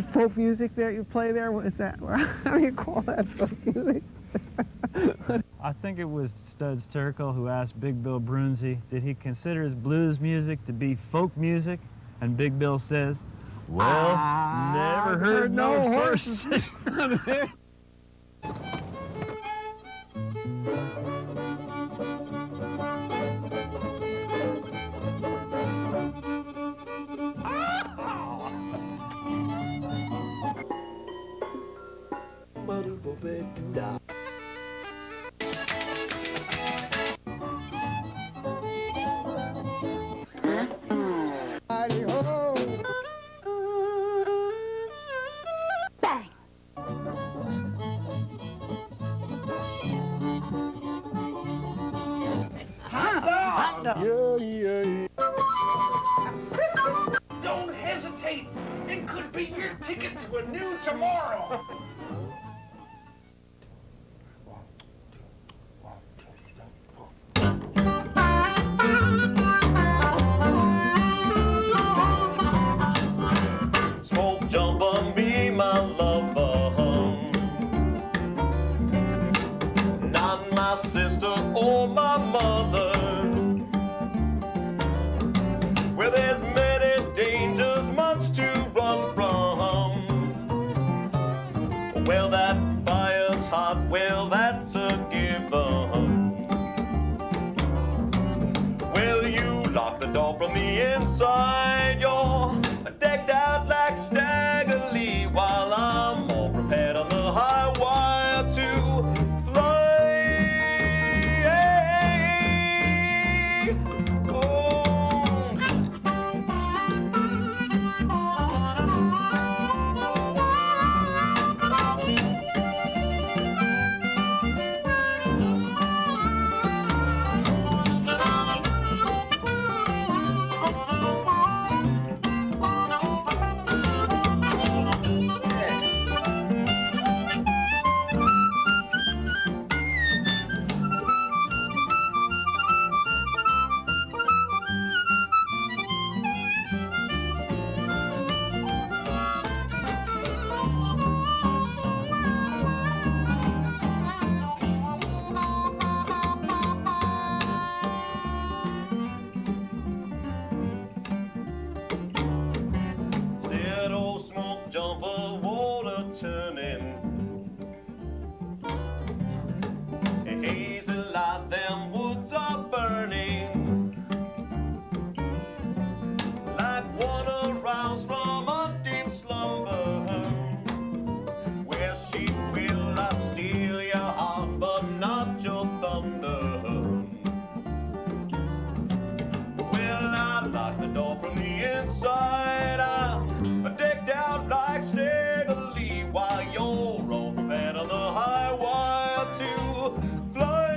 Folk music that you play there? What is that? How do you call that folk music? I think it was Studs Terkel who asked Big Bill Brunzi, did he consider his blues music to be folk music? And Big Bill says, well, never heard no horse. Don't hesitate. It could be your ticket to a new tomorrow. Smoke, jump on, be my lover. Not my sister or my mother. Where there's many dangers, much to run from. Well, that fire's hot, well, that's a given. Well, you lock the door from the inside, you're decked out like Stagger Lee, while I'm all prepared on the high wire to fly. Said old smoke jumper, water turning. Hazy light, them woods are burning. Like one aroused from a deep slumber. Where she will I steal your heart, but not your thunder. Well, I lock the door from the inside. I'm decked out like Stagger Lee, while you're all prepared on the high wire to fly.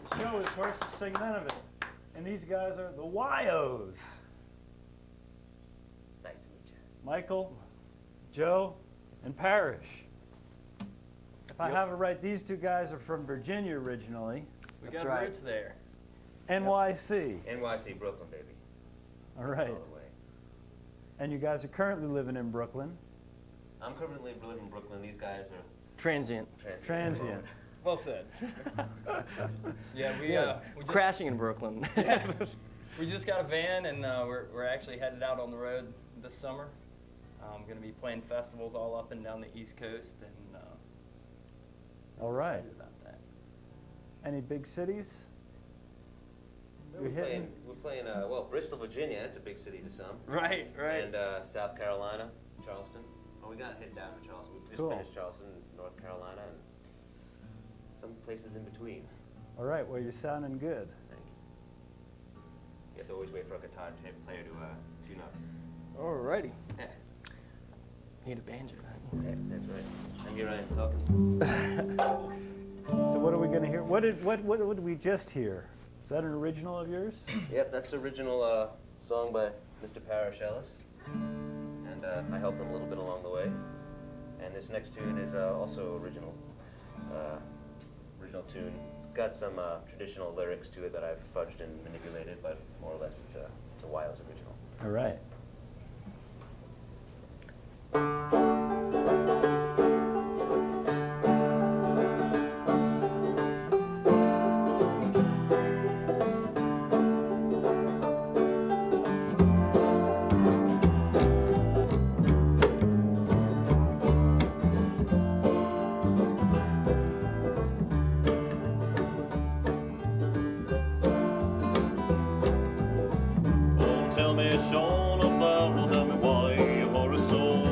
The show is horses sing none of it. And these guys are the WIYOs. Nice to meet you. Michael, Joe, and Parrish. If I have it right, these two guys are from Virginia originally. We got roots there. NYC. NYC, Brooklyn, baby. All right. All the way. And you guys are currently living in Brooklyn. I'm currently living in Brooklyn. These guys are Transient. Transient. Well said. Yeah, we just, crashing in Brooklyn. we just got a van, and we're actually headed out on the road this summer. I'm going to be playing festivals all up and down the East Coast, and All right. excited about that. Any big cities? We're playing well, Bristol, Virginia. That's a big city to some. Right. And South Carolina, Charleston. Oh, we got to head down to Charleston. We just Cool. finished Charleston, North Carolina, and some places in between. All right, well, you're sounding good. Thank you. You have to always wait for a guitar player to tune up. Alrighty. Yeah. Need a banjo. Yeah, that's right. I'm here talking. So what are we going to hear? What did we just hear? Is that an original of yours? Yep, that's the original song by Mr. Parrish Ellis. And and I helped them a little bit along the way. And this next tune is also original tune. It's got some traditional lyrics to it that I've fudged and manipulated, but more or less it's a WIYO's original. All right. Tell me, Sean of Barrel, tell me why you hurry so.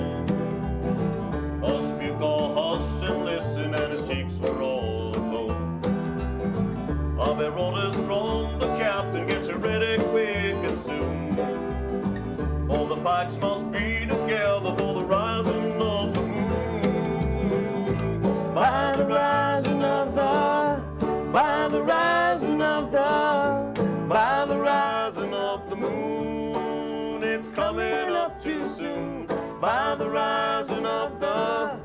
Hush, Bugle, hush and listen, and his cheeks were all aglow. I'll be orders from the captain, get you ready quick and soon. All the pikes must be together for the rising of the moon. By the rising of the, by the rising of the, by the rising of the moon. It's coming up too soon. By the rising of the,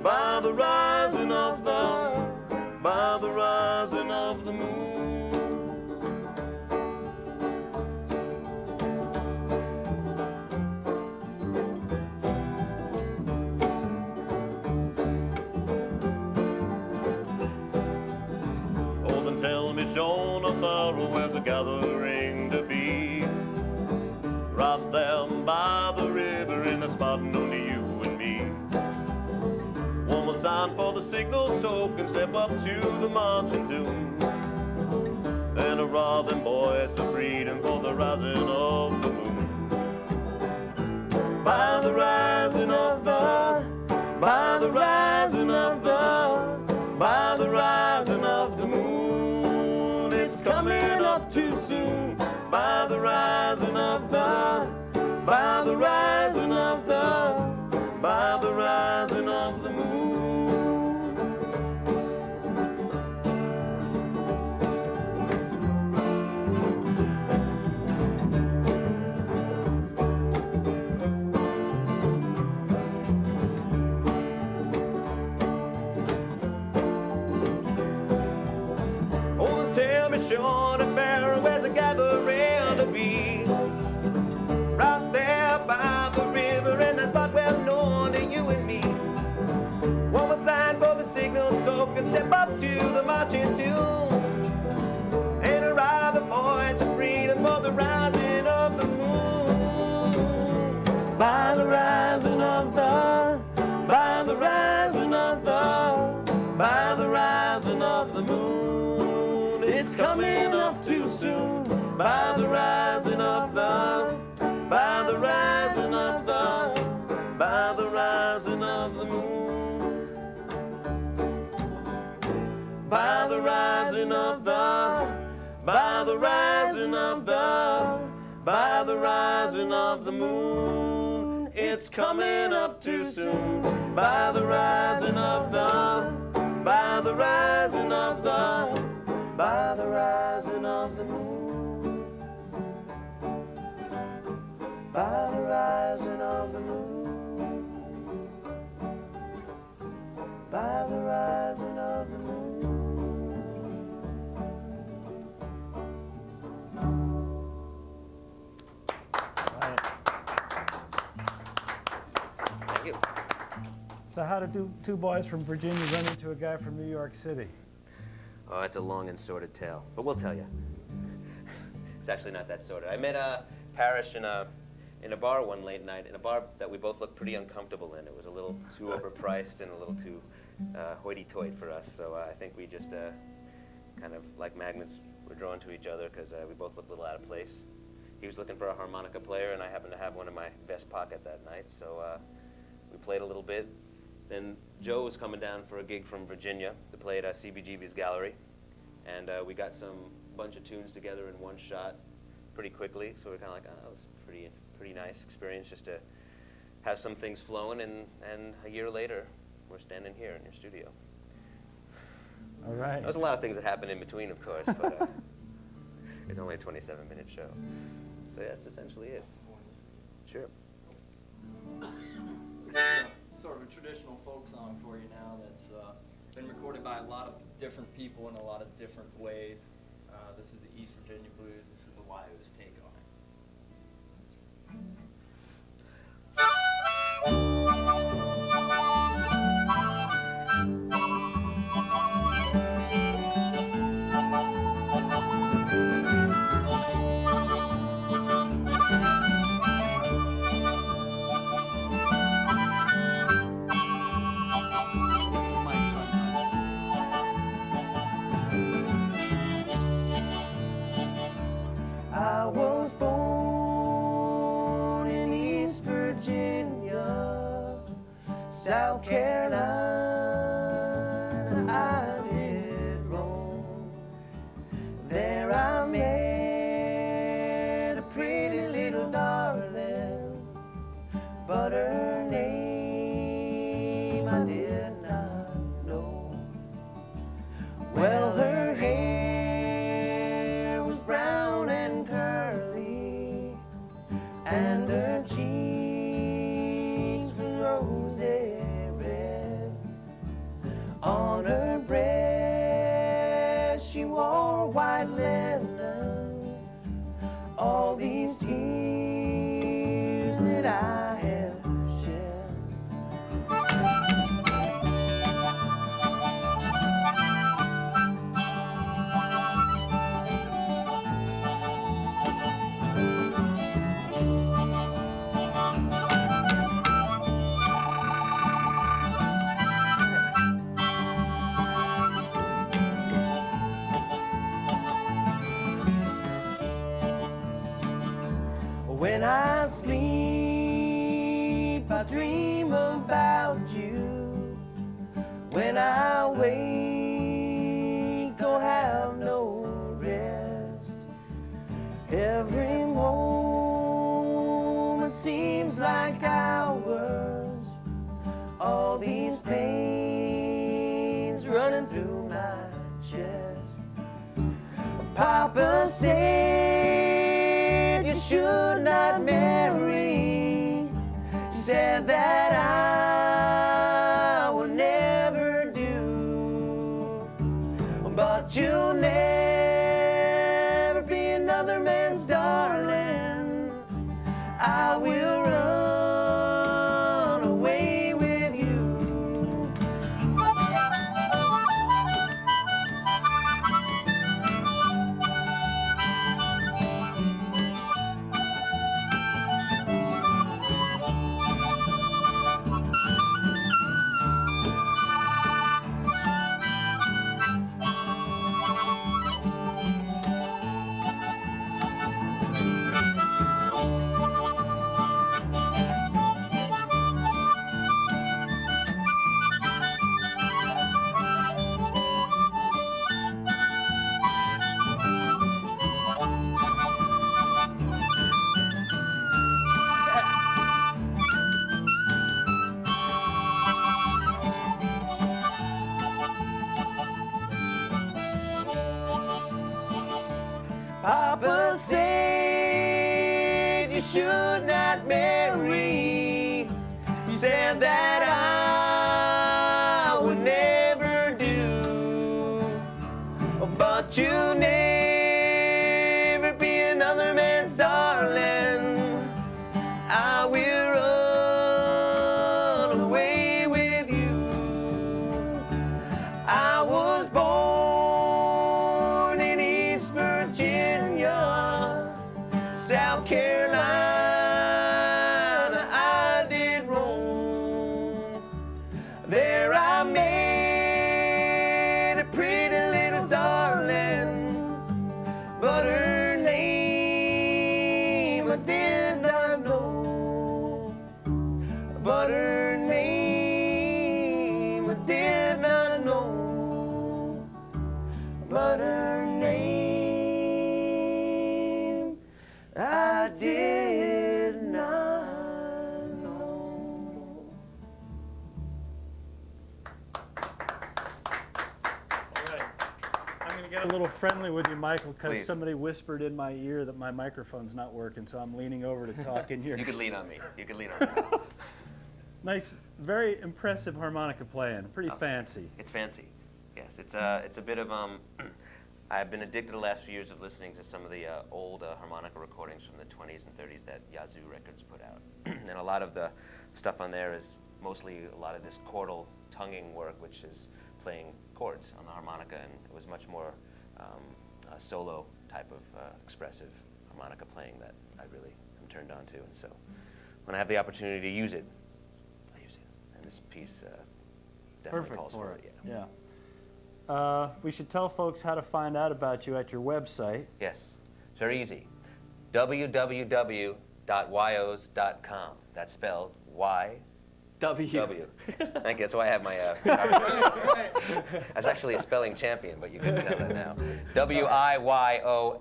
by the rising of the, by the rising of the moon. Oh, then tell me, Sean of Barrow, where's a gathering to be? Right there by the river in that spot, only you and me. One more sign for the signal token, step up to the marching tune. And hurrah them boys for freedom, for the rising of the moon. By the rising of the, by the rising of the, by the rising of the moon. It's coming up too soon. By the rising of the, by the rising of the, by the rising of the moon. Oh, tell me, Sean and Barrow, where's a gathering to be? Right there by the river, in that spot well known to you and me. One more sign for the signal token, step up to the marching tune. And hurrah the boys of freedom for the rising of the moon. By the rising of the, by the rising of the, by the rising of the moon. It's coming up too soon. By the rising of the, by the rising of the, by the rising of the moon. By the rising of the, by the rising of the, by the rising of the moon. It's coming up too soon. By the rising of the, by the rising of the, by the rising of the moon. By the rising of the moon. By the rising of the moon. Thank you. So how did two boys from Virginia run into a guy from New York City? Oh, it's a long and sordid tale, but we'll tell you. It's actually not that sordid. I met Parrish in a bar one late night, in a bar that we both looked pretty uncomfortable in. It was a little too overpriced and a little too hoity-toity for us, so I think we just kind of, like magnets, were drawn to each other because we both looked a little out of place. He was looking for a harmonica player, and I happened to have one in my vest pocket that night, so we played a little bit. Then Joe was coming down for a gig from Virginia to play at CBGB's Gallery, and we got some bunch of tunes together in one shot pretty quickly, so we're kind of like, oh, that was pretty nice experience just to have some things flowing, and a year later, we're standing here in your studio. All right. There's a lot of things that happened in between, of course, but it's only a 27-minute show. So yeah, that's essentially it. Sure. song for you now that's been recorded by a lot of different people in a lot of different ways. This is the East Virginia Blues. This is the WIYO's take on I was born in East Virginia, South Carolina, I did roam. There I met a pretty little darling, but her name I did not know. Well, her hair was brown and curly, and her cheeks were rosy red. On her breast she wore white linen. All these tears that I have shed, when I sleep, I dream about you. When I wake, I'll have no rest. Every moment seems like hours. All these pains running through my chest. Papa said you should not marry. He said that I will never do. But you'll never be another man's darling. I will run away with you. Papa said you should not marry. He said that I would never do. But you'll never be another man's darling. I will run away with you. I was born in East Virginia, South Carolina, I did roam. There I met a pretty little darling, but her name I did not know. But her name I did not know. But her name I did not know. All right. I'm going to get a little friendly with you, Michael, because Please. somebody whispered in my ear that my microphone's not working, so I'm leaning over to talk in your... You could lean on me. You could lean on me. Nice, very impressive harmonica playing. Pretty fancy. It's fancy. Yes, it's a bit of I've been addicted the last few years of listening to some of the old harmonica recordings from the 20s and 30s that Yazoo Records put out. And a lot of the stuff on there is mostly a lot of this chordal tonguing work, which is playing chords on the harmonica, and it was much more a solo type of expressive harmonica playing that I really am turned on to. And so when I have the opportunity to use it, I use it. And this piece definitely calls for it. Yeah. We should tell folks how to find out about you at your website. Yes, it's very easy. www.wyos.com. That's spelled Y. W. Thank you. That's why I have my. I was actually a spelling champion, but you can tell that now. WIYOS.com.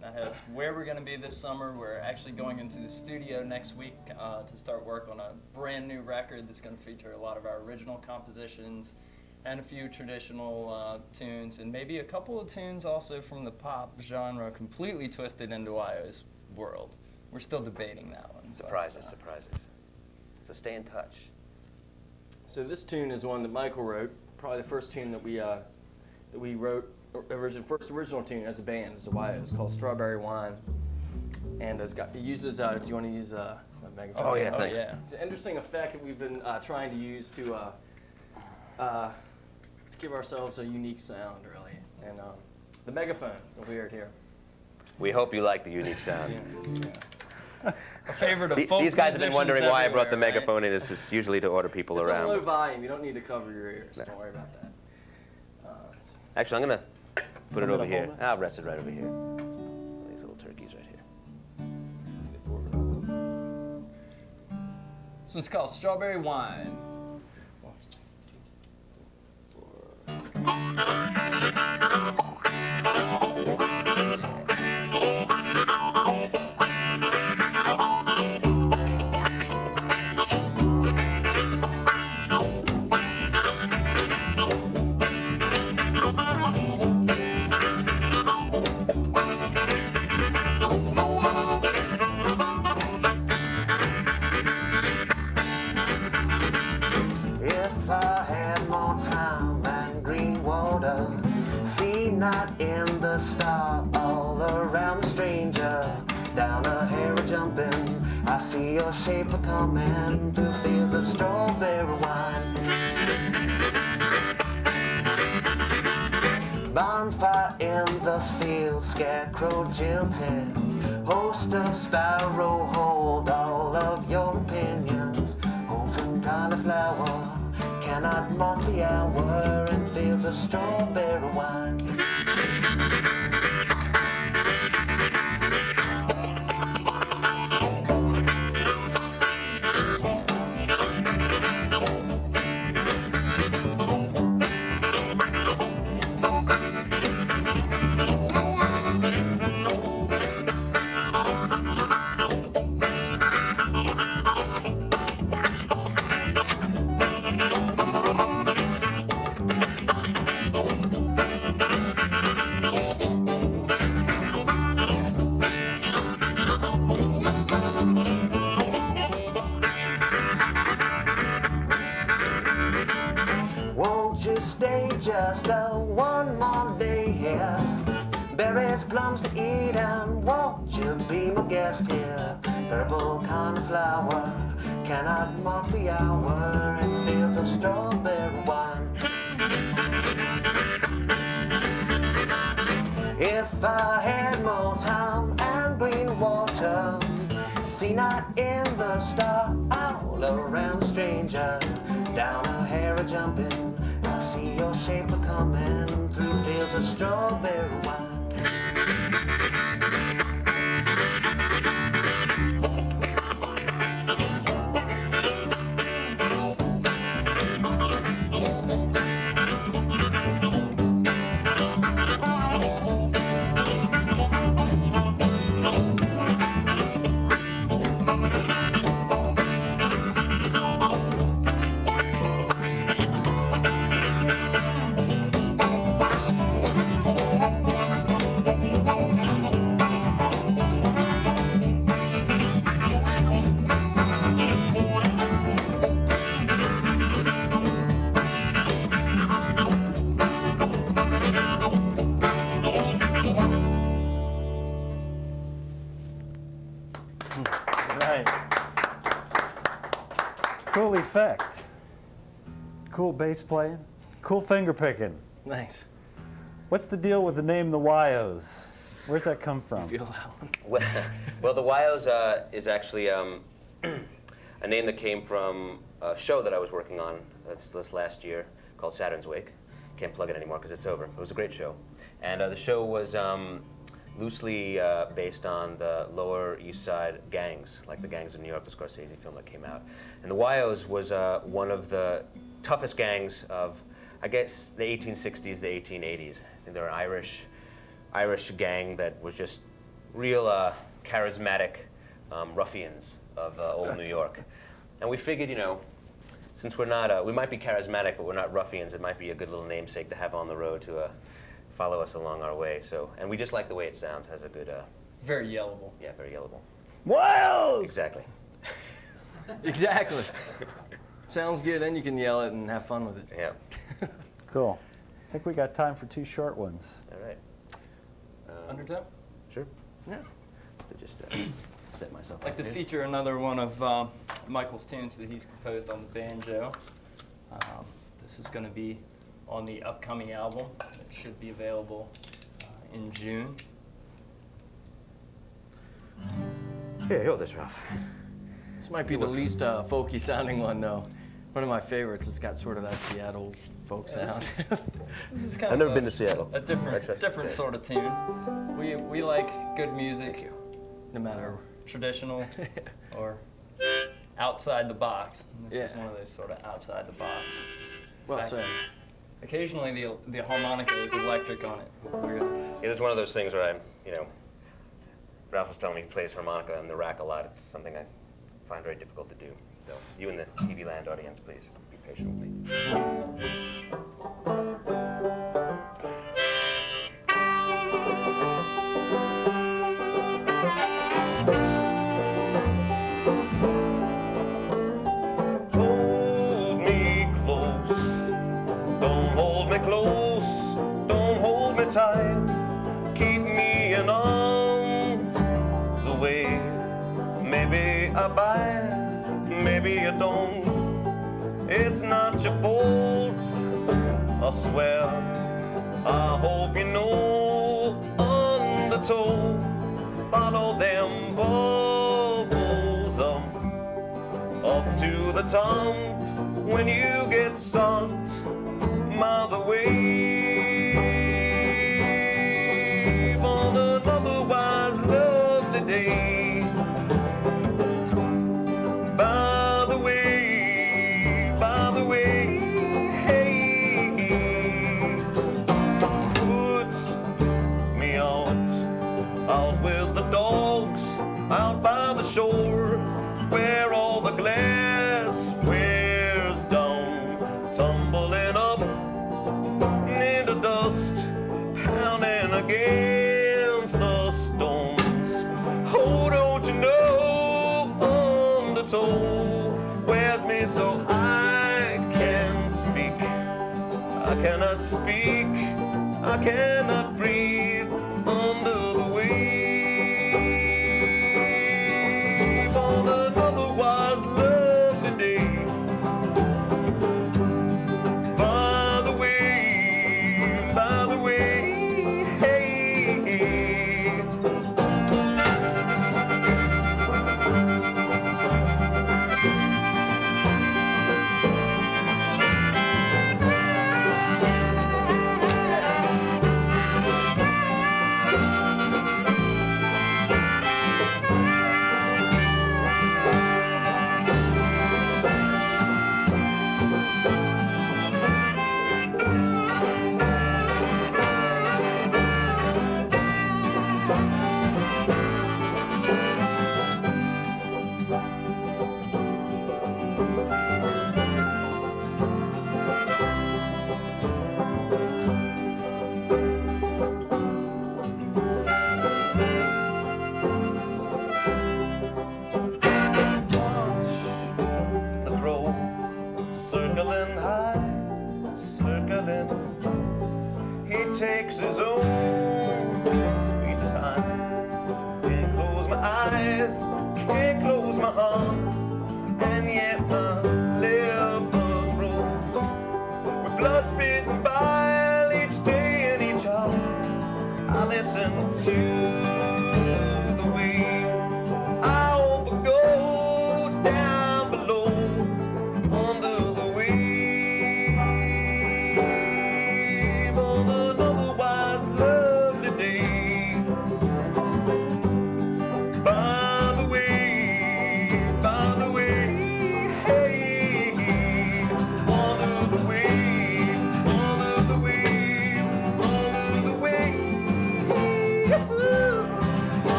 That has where we're going to be this summer. We're actually going into the studio next week to start work on a brand new record that's going to feature a lot of our original compositions and a few traditional tunes, and maybe a couple of tunes also from the pop genre, completely twisted into WIYO's world. We're still debating that one. Surprises, surprises. So stay in touch. So this tune is one that Michael wrote, probably the first tune that we wrote, first original tune as a band, as a WIYO. It's called Strawberry Wine, and it uses. Do you want to use a megaphone? Oh yeah, thanks. Yeah. It's an interesting effect that we've been trying to use to give ourselves a unique sound, really. And the megaphone that we heard here. We hope you like the unique sound. Yeah. A favorite of folk These guys have been wondering why I brought the everywhere, right? megaphone in. It's just usually to order people It's around. a low volume. You don't need to cover your ears. Don't worry about that. Actually, I'm going to put it Want me over to here. hold it? I'll rest it right over here. These little turkeys right here. This one's called Strawberry Wine. If I had more time and green water, see not in the star all around the stranger, down a hair jumping, I see your shape a coming through fields of strawberry wine. Bonfire in the field, scarecrow jilted, host of sparrow, hold all of your opinions, wholesome cauliflower, cannot mark the hour in fields of strawberry wine. Won't you stay just one more day here? Berries, plums to eat, and won't you be my guest here? Purple cauliflower cannot mark the hour in fields of strawberry wine. If I had more time and green water, see not in the star all around the stranger, down a hair a jumping, I see your shape a coming through fields of strawberry wine. Cool effect. Cool bass playing. Cool finger picking. Thanks. What's the deal with the name the WIYOs? Where's that come from? Feel that one. Well, the WIYOs is actually a name that came from a show that I was working on this last year called Saturn's Wake. Can't plug it anymore because it's over. It was a great show. And the show was loosely based on the Lower East Side gangs, like the gangs in New York, the Scorsese film that came out. And the WIYOs was one of the toughest gangs of, I guess, the 1860s, the 1880s. And they're an Irish gang that was just real charismatic ruffians of old New York. And we figured, you know, since we're not, we might be charismatic, but we're not ruffians, it might be a good little namesake to have on the road to follow us along our way. So, and we just like the way it sounds. Has a good. Very yellable. Yeah, very yellable. WIYOs! Exactly. Exactly. Sounds good, and you can yell it and have fun with it. Yeah. Cool. I think we got time for 2 short ones. All right. Undertow? Sure. Yeah. To just set myself I'd like up to here. feature another one of Michael's tunes that he's composed on the banjo. This is going to be on the upcoming album. It should be available in June. Here, hold this, Ralph. This might be the least folky sounding one, though. One of my favorites. It's got sort of that Seattle folk sound. This is kind I've never of been to Seattle. a different sort of tune. We like good music, No matter. traditional or outside the box. And this is Yeah. one of those sort of outside the box. Well fact, said. Occasionally the harmonica is electric on it. We're gonna, It is one of those things where I'm, you know, Ralph was telling me he plays harmonica on the rack a lot. It's something I find very difficult to do. So you in the TV land audience, please be patient with me. Hold me close, don't hold me close, don't hold me tight, keep me in arms away. Maybe I bite, maybe I don't, it's not your fault, I swear. I hope you know, undertow, follow them bubbles up to the top when you get sucked by the wave on an otherwise lovely day. By the way, hey, put me out with the dogs, out by the shore, where all the glass wears down, tumbling up into dust, pounding against the stones. Oh, don't you know, undertow wears me so I can speak. I cannot speak, I cannot breathe under the wave on an otherwise lovely day. By the way, hey.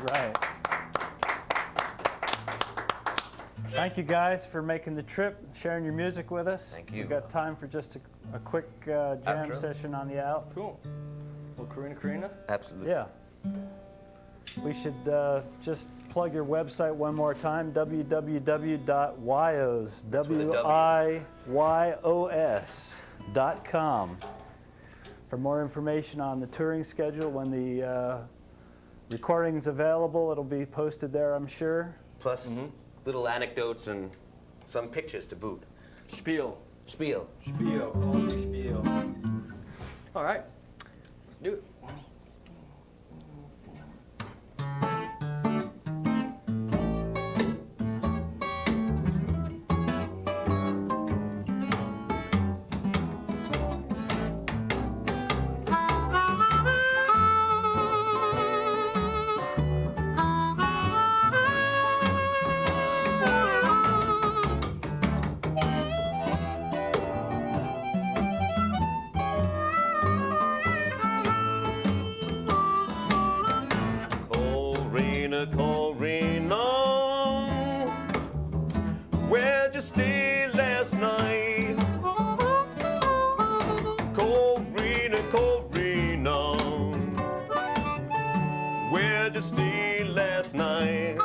Right. Thank you guys for making the trip, sharing your music with us. Thank you. We've got time for just a quick jam Outro. session on the out. Cool. Well, Karina? Absolutely. Yeah. We should just plug your website one more time, www.wyos, That's with a W. WIYOS.com. For more information on the touring schedule, when the recording's available, it'll be posted there, I'm sure. Plus little anecdotes and some pictures to boot. Spiel. Spiel. Spiel, quality spiel. All right. Let's do it. Corina, where'd you stay last night? Corina, Corina, where'd you stay last night?